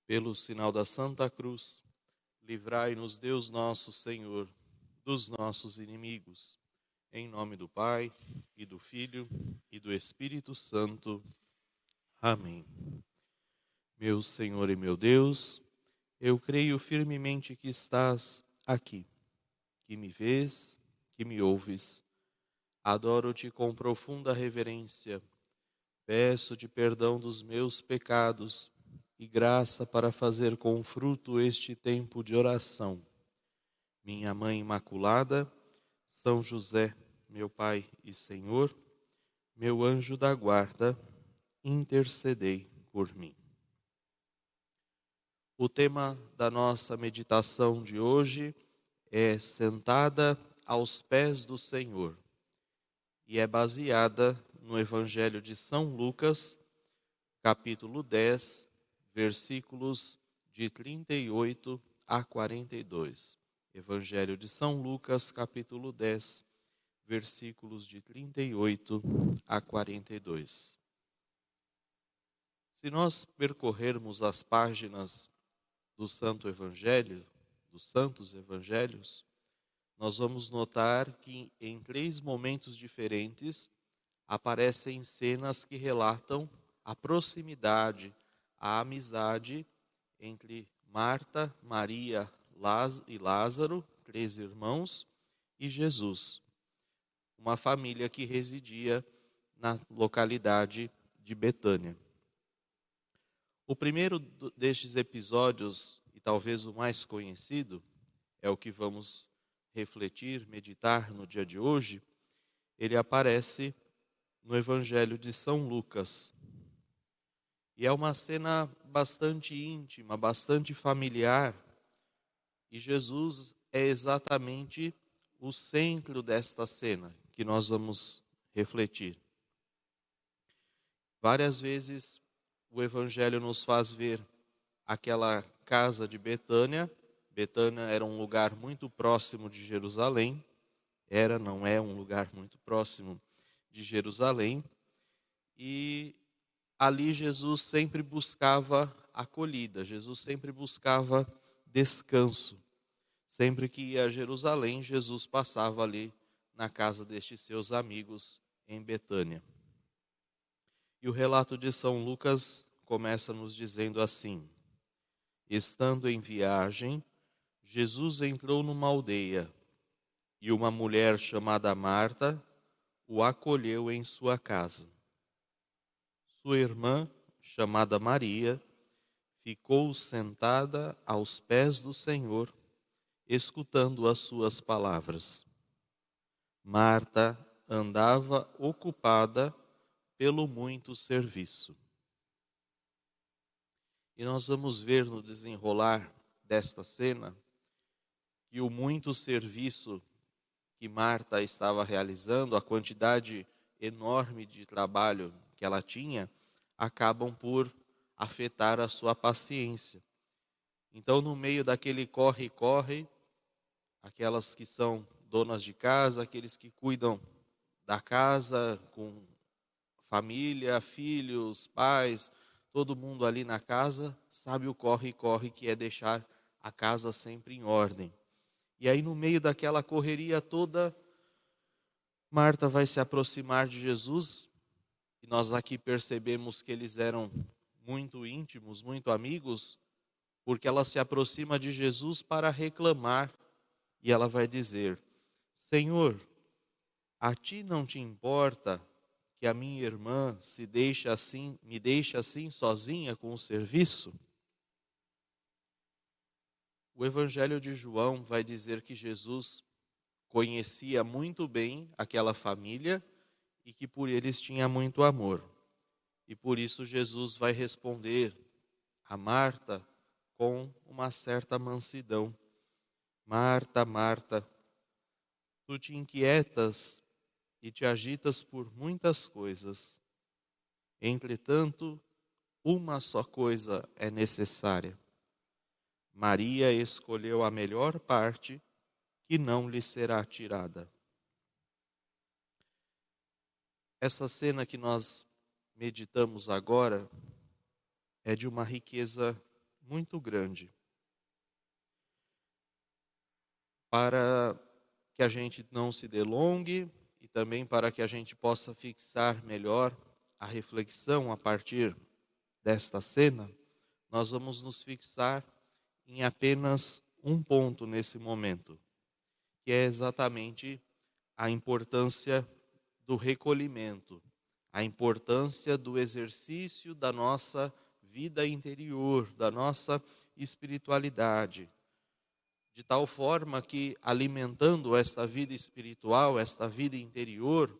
Pelo sinal da Santa Cruz, livrai-nos Deus nosso Senhor dos nossos inimigos. Em nome do Pai, e do Filho, e do Espírito Santo. Amém. Meu Senhor e meu Deus, eu creio firmemente que estás aqui, que me vês, que me ouves. Adoro-te com profunda reverência. Peço-te perdão dos meus pecados e graça para fazer com fruto este tempo de oração. Minha Mãe Imaculada, São José, meu Pai e Senhor, meu anjo da guarda, intercedei por mim. O tema da nossa meditação de hoje é Sentada aos pés do Senhor e é baseada no Evangelho de São Lucas, capítulo 10, versículos de 38 a 42. Evangelho de São Lucas, capítulo 10, versículos de 38 a 42. Se nós percorrermos as páginas do Santo Evangelho, dos Santos Evangelhos, nós vamos notar que em 3 momentos diferentes aparecem cenas que relatam a proximidade, a amizade entre Marta, Maria e Lázaro, 3 irmãos, e Jesus, uma família que residia na localidade de Betânia. O primeiro destes episódios, e talvez o mais conhecido, é o que vamos refletir, meditar no dia de hoje. Ele aparece no Evangelho de São Lucas. E é uma cena bastante íntima, bastante familiar. E Jesus é exatamente o centro desta cena que nós vamos refletir. Várias vezes o Evangelho nos faz ver aquela casa de Betânia. Betânia era um lugar muito próximo de Jerusalém. Não é um lugar muito próximo de Jerusalém. E ali Jesus sempre buscava acolhida, Jesus sempre buscava descanso. Sempre que ia a Jerusalém, Jesus passava ali na casa destes seus amigos em Betânia. E o relato de São Lucas começa nos dizendo assim: estando em viagem, Jesus entrou numa aldeia e uma mulher chamada Marta o acolheu em sua casa. Sua irmã, chamada Maria, ficou sentada aos pés do Senhor, escutando as suas palavras. Marta andava ocupada pelo muito serviço. E nós vamos ver no desenrolar desta cena que o muito serviço que Marta estava realizando, a quantidade enorme de trabalho que ela tinha, acabam por afetar a sua paciência. Então, no meio daquele corre-corre, aquelas que são donas de casa, aqueles que cuidam da casa com família, filhos, pais, todo mundo ali na casa, sabe o corre-corre que é deixar a casa sempre em ordem. E aí, no meio daquela correria toda, Marta vai se aproximar de Jesus, e nós aqui percebemos que eles eram muito íntimos, muito amigos, porque ela se aproxima de Jesus para reclamar, e ela vai dizer: Senhor, a ti não te importa que a minha irmã me deixe assim sozinha com o serviço? O Evangelho de João vai dizer que Jesus conhecia muito bem aquela família e que por eles tinha muito amor. E por isso Jesus vai responder a Marta com uma certa mansidão. Marta, Marta, tu te inquietas e te agitas por muitas coisas. Entretanto, uma só coisa é necessária. Maria escolheu a melhor parte, que não lhe será tirada. Essa cena que nós meditamos agora é de uma riqueza muito grande. Para que a gente não se delongue e também para que a gente possa fixar melhor a reflexão a partir desta cena, nós vamos nos fixar em apenas um ponto nesse momento, que é exatamente a importância do recolhimento, a importância do exercício da nossa vida interior, da nossa espiritualidade, de tal forma que, alimentando esta vida espiritual, esta vida interior,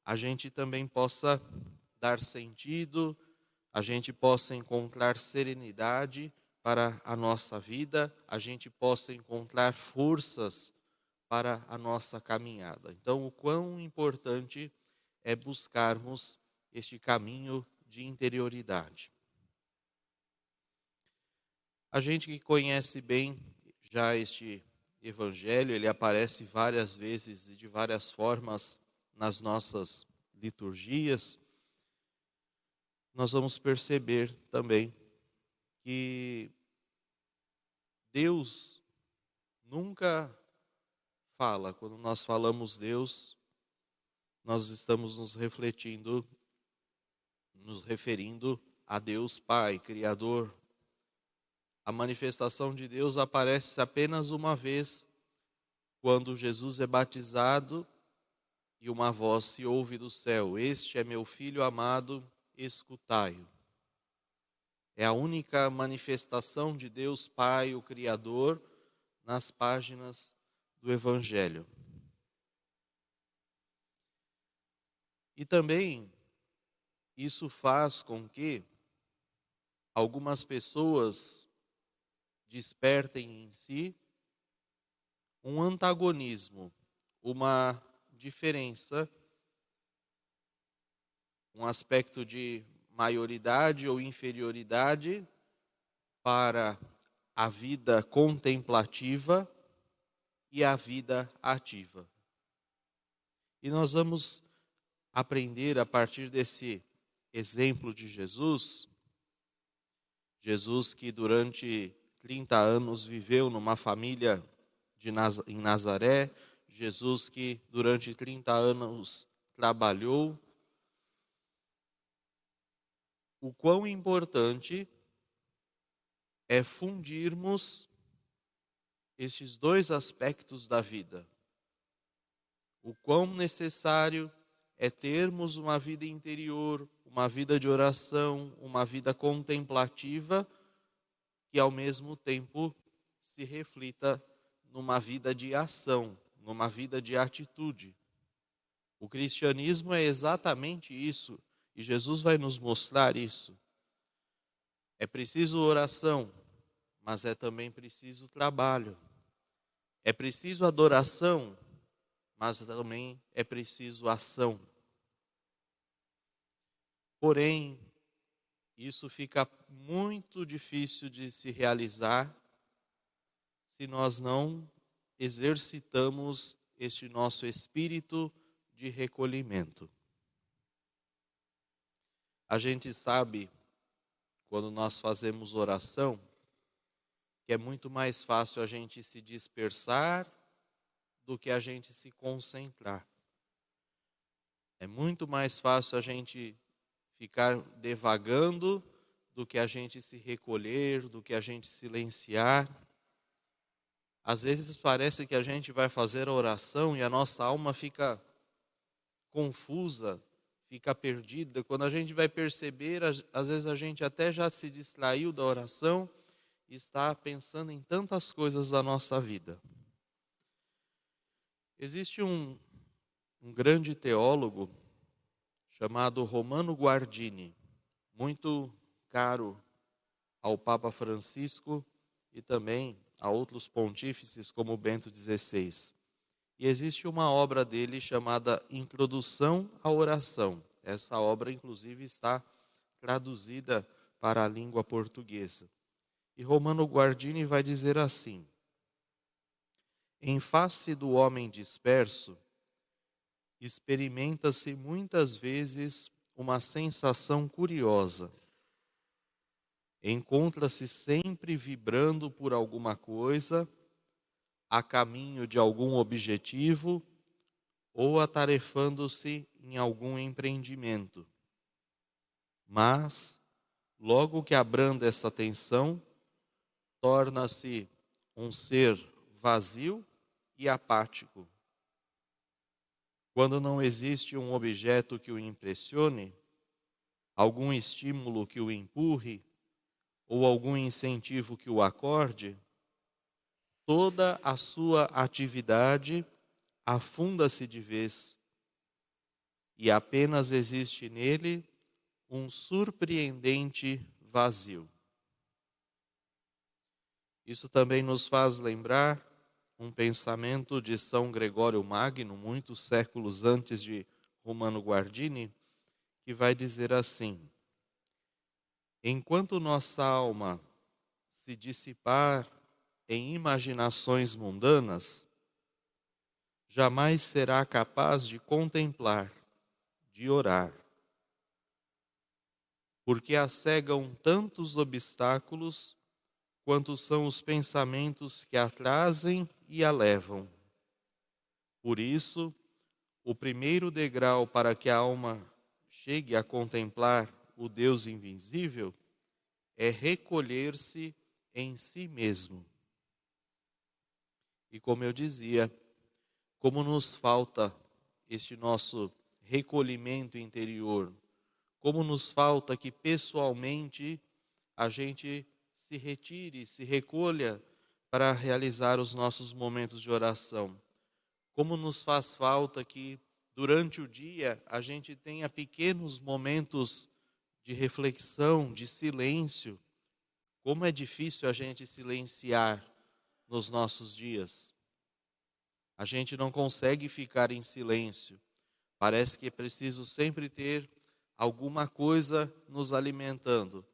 a gente também possa dar sentido, a gente possa encontrar serenidade para a nossa vida, a gente possa encontrar forças para a nossa caminhada. Então, o quão importante é buscarmos este caminho de interioridade. A gente que conhece bem já este evangelho, ele aparece várias vezes e de várias formas nas nossas liturgias. Nós vamos perceber também que Deus nunca fala. Quando nós falamos Deus, nós estamos nos referindo a Deus Pai, Criador. A manifestação de Deus aparece apenas uma vez, quando Jesus é batizado e uma voz se ouve do céu: "Este é meu Filho amado, escutai-o". É a única manifestação de Deus Pai, o Criador, nas páginas do Evangelho. E também isso faz com que algumas pessoas despertem em si um antagonismo, uma diferença, um aspecto de maioridade ou inferioridade para a vida contemplativa e a vida ativa. E nós vamos aprender a partir desse exemplo de Jesus, Jesus que durante 30 anos viveu numa família em Nazaré, Jesus que durante 30 anos trabalhou, o quão importante é fundirmos estes dois aspectos da vida. O quão necessário é termos uma vida interior, uma vida de oração, uma vida contemplativa, que ao mesmo tempo se reflita numa vida de ação, numa vida de atitude. O cristianismo é exatamente isso, e Jesus vai nos mostrar isso. É preciso oração, mas é também preciso trabalho. É preciso adoração, mas também é preciso ação. Porém, isso fica muito difícil de se realizar se nós não exercitamos este nosso espírito de recolhimento. A gente sabe, quando nós fazemos oração, que é muito mais fácil a gente se dispersar do que a gente se concentrar. É muito mais fácil a gente ficar devagando do que a gente se recolher, do que a gente silenciar. Às vezes parece que a gente vai fazer a oração e a nossa alma fica confusa, fica perdida. Quando a gente vai perceber, às vezes a gente até já se distraiu da oração e está pensando em tantas coisas da nossa vida. Existe um grande teólogo chamado Romano Guardini, muito caro ao Papa Francisco e também a outros pontífices como Bento XVI. E existe uma obra dele chamada Introdução à Oração. Essa obra, inclusive, está traduzida para a língua portuguesa. E Romano Guardini vai dizer assim: em face do homem disperso, experimenta-se muitas vezes uma sensação curiosa. encontra-se sempre vibrando por alguma coisa, a caminho de algum objetivo ou atarefando-se em algum empreendimento. Mas, logo que abranda essa tensão, torna-se um ser vazio e apático. Quando não existe um objeto que o impressione, algum estímulo que o empurre, ou algum incentivo que o acorde, toda a sua atividade afunda-se de vez e apenas existe nele um surpreendente vazio. Isso também nos faz lembrar um pensamento de São Gregório Magno, muitos séculos antes de Romano Guardini, que vai dizer assim: enquanto nossa alma se dissipar em imaginações mundanas, jamais será capaz de contemplar, de orar, porque a cegam tantos obstáculos quanto são os pensamentos que a trazem e a levam. Por isso, o primeiro degrau para que a alma chegue a contemplar o Deus invisível é recolher-se em si mesmo. E como eu dizia, como nos falta este nosso recolhimento interior, como nos falta que pessoalmente a gente se retire, se recolha para realizar os nossos momentos de oração. Como nos faz falta que durante o dia a gente tenha pequenos momentos de reflexão, de silêncio. Como é difícil a gente silenciar nos nossos dias. A gente não consegue ficar em silêncio. Parece que é preciso sempre ter alguma coisa nos alimentando.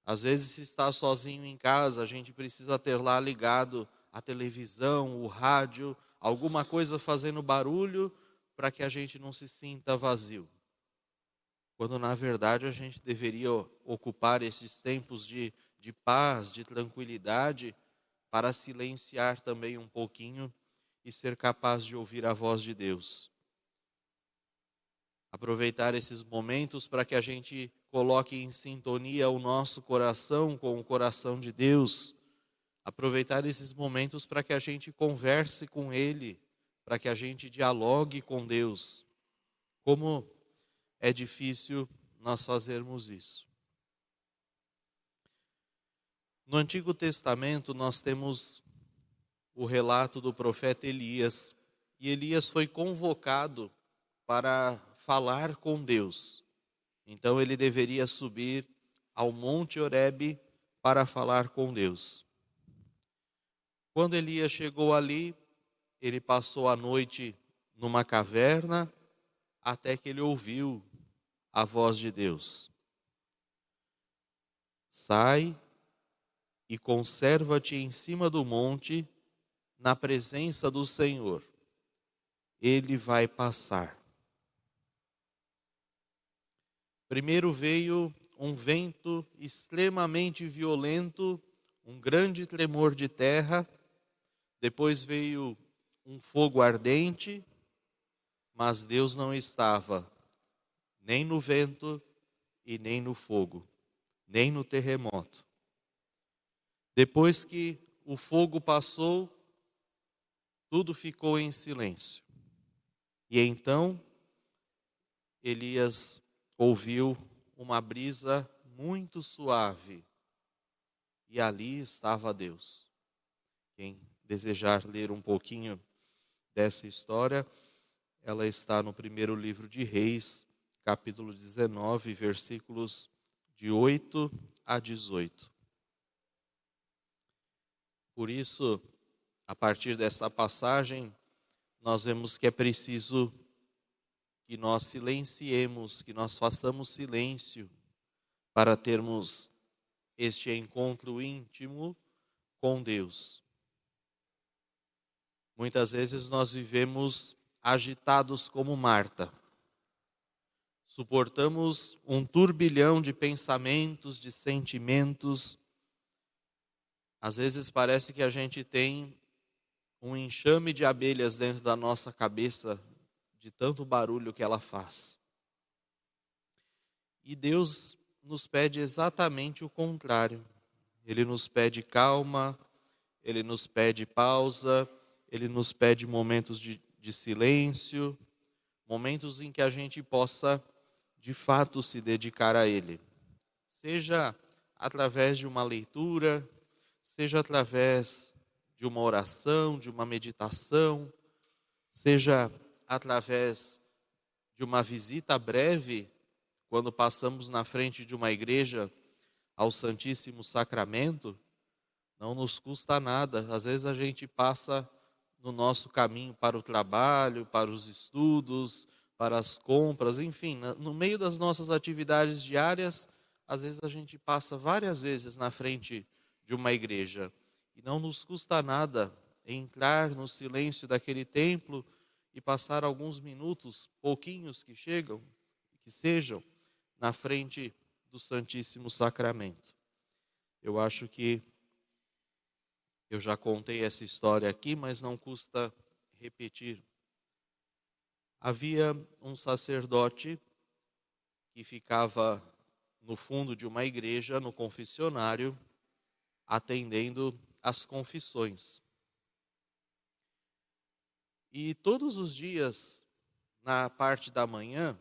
Às vezes, se está sozinho em casa, a gente precisa ter lá ligado a televisão, o rádio, alguma coisa fazendo barulho para que a gente não se sinta vazio. Quando, na verdade, a gente deveria ocupar esses tempos de paz, de tranquilidade, para silenciar também um pouquinho e ser capaz de ouvir a voz de Deus. Aproveitar esses momentos para que a gente coloque em sintonia o nosso coração com o coração de Deus. Aproveitar esses momentos para que a gente converse com Ele, para que a gente dialogue com Deus. Como é difícil nós fazermos isso. No Antigo Testamento nós temos o relato do profeta Elias. E Elias foi convocado para falar com Deus. Então ele deveria subir ao Monte Horebe para falar com Deus. Quando Elias chegou ali, ele passou a noite numa caverna até que ele ouviu a voz de Deus. Sai e conserva-te em cima do monte, na presença do Senhor. Ele vai passar. Primeiro veio um vento extremamente violento, um grande tremor de terra. Depois veio um fogo ardente, mas Deus não estava nem no vento e nem no fogo, nem no terremoto. Depois que o fogo passou, tudo ficou em silêncio. E então Elias ouviu uma brisa muito suave, e ali estava Deus. Quem desejar ler um pouquinho dessa história, ela está no primeiro livro de Reis, capítulo 19, versículos de 8 a 18. Por isso, a partir dessa passagem, nós vemos que é preciso que nós silenciemos, que nós façamos silêncio para termos este encontro íntimo com Deus. Muitas vezes nós vivemos agitados como Marta. suportamos um turbilhão de pensamentos, de sentimentos. Às vezes parece que a gente tem um enxame de abelhas dentro da nossa cabeça, de tanto barulho que ela faz. E Deus nos pede exatamente o contrário. Ele nos pede calma, Ele nos pede pausa, Ele nos pede momentos de silêncio, momentos em que a gente possa, de fato, se dedicar a Ele. Seja através de uma leitura, seja através de uma oração, de uma meditação, seja através de uma visita breve, quando passamos na frente de uma igreja ao Santíssimo Sacramento, não nos custa nada. Às vezes a gente passa no nosso caminho para o trabalho, para os estudos, para as compras, enfim, no meio das nossas atividades diárias, às vezes a gente passa várias vezes na frente de uma igreja. E não nos custa nada entrar no silêncio daquele templo e passar alguns minutos, pouquinhos que sejam, na frente do Santíssimo Sacramento. Eu acho que eu já contei essa história aqui, mas não custa repetir. Havia um sacerdote que ficava no fundo de uma igreja, no confessionário, atendendo às confissões. E todos os dias, na parte da manhã,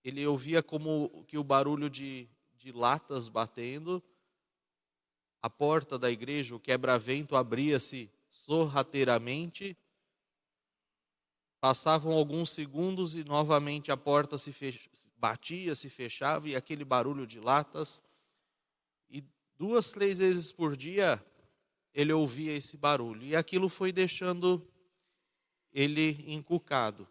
ele ouvia como que o barulho de latas batendo, a porta da igreja, o quebra-vento abria-se sorrateiramente, passavam alguns segundos e novamente a porta batia, se fechava, e aquele barulho de latas. E 2, 3 vezes por dia ele ouvia esse barulho. E aquilo foi deixando ele encucado.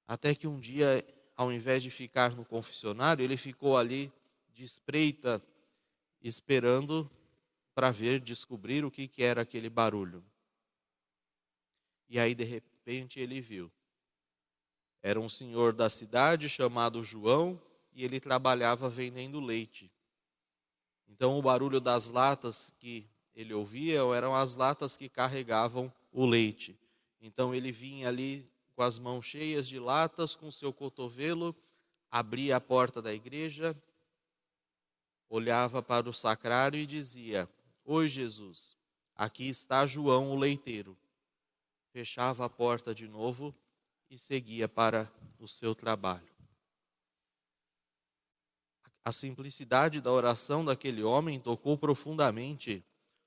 Até que um dia, ao invés de ficar no confessionário, ele ficou ali de espreita, esperando para descobrir o que era aquele barulho. E aí, de repente, ele viu. Era um senhor da cidade chamado João, e ele trabalhava vendendo leite. Então, o barulho das latas que ele ouvia eram as latas que carregavam o leite. Então, ele vinha ali com as mãos cheias de latas, com seu cotovelo, abria a porta da igreja, olhava para o sacrário e dizia: "Oi, Jesus, aqui está João, o leiteiro." Fechava a porta de novo e seguia para o seu trabalho. A simplicidade da oração daquele homem tocou profundamente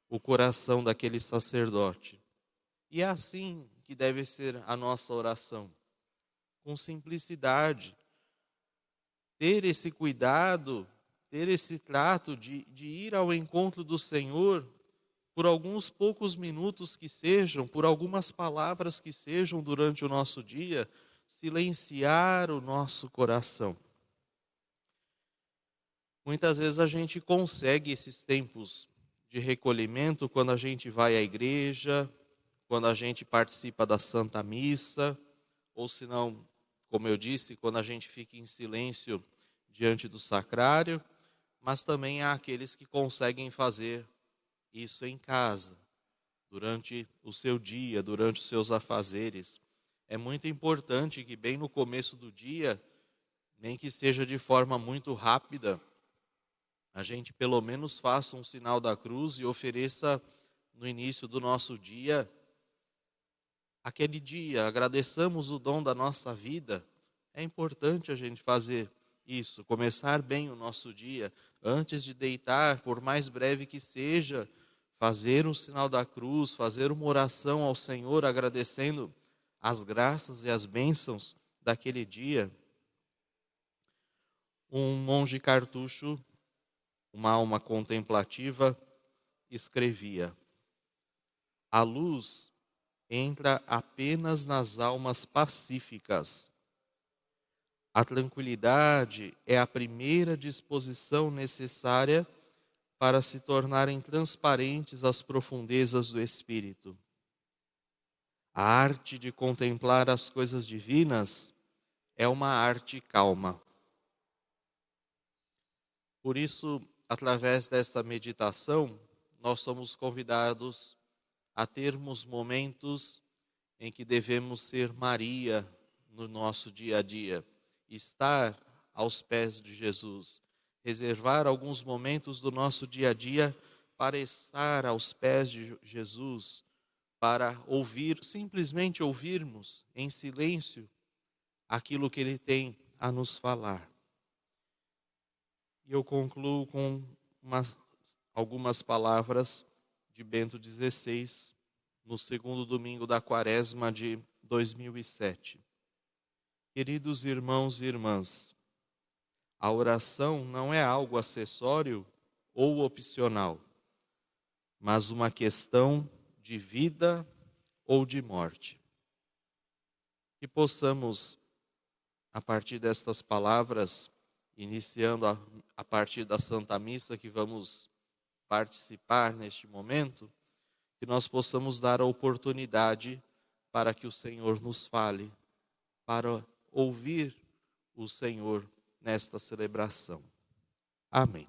o coração daquele sacerdote. E é assim que deve ser a nossa oração, com simplicidade. Ter esse cuidado, ter esse trato de ir ao encontro do Senhor, por alguns poucos minutos que sejam, por algumas palavras que sejam durante o nosso dia, silenciar o nosso coração. Muitas vezes a gente consegue esses tempos de recolhimento quando a gente vai à igreja, quando a gente participa da Santa Missa, ou se não, como eu disse, quando a gente fica em silêncio diante do sacrário, mas também há aqueles que conseguem fazer isso em casa, durante o seu dia, durante os seus afazeres. É muito importante que bem no começo do dia, nem que seja de forma muito rápida, a gente pelo menos faça um sinal da cruz e ofereça no início do nosso dia, aquele dia, agradeçamos o dom da nossa vida. É importante a gente fazer isso, começar bem o nosso dia, antes de deitar, por mais breve que seja, fazer um sinal da cruz, fazer uma oração ao Senhor, agradecendo as graças e as bênçãos daquele dia. Um monge cartucho, uma alma contemplativa, escrevia: "A luz entra apenas nas almas pacíficas. A tranquilidade é a primeira disposição necessária para se tornarem transparentes as profundezas do espírito. A arte de contemplar as coisas divinas é uma arte calma. Por isso, através desta meditação, nós somos convidados a termos momentos em que devemos ser Maria no nosso dia a dia, estar aos pés de Jesus, reservar alguns momentos do nosso dia a dia para estar aos pés de Jesus, para ouvir, simplesmente ouvirmos em silêncio aquilo que Ele tem a nos falar. E eu concluo com algumas palavras de Bento XVI, no segundo domingo da Quaresma de 2007. Queridos irmãos e irmãs, a oração não é algo acessório ou opcional, mas uma questão de vida ou de morte. Que possamos, a partir destas palavras, iniciando a partir da Santa Missa que vamos participar neste momento, que nós possamos dar a oportunidade para que o Senhor nos fale, para ouvir o Senhor nesta celebração. Amém.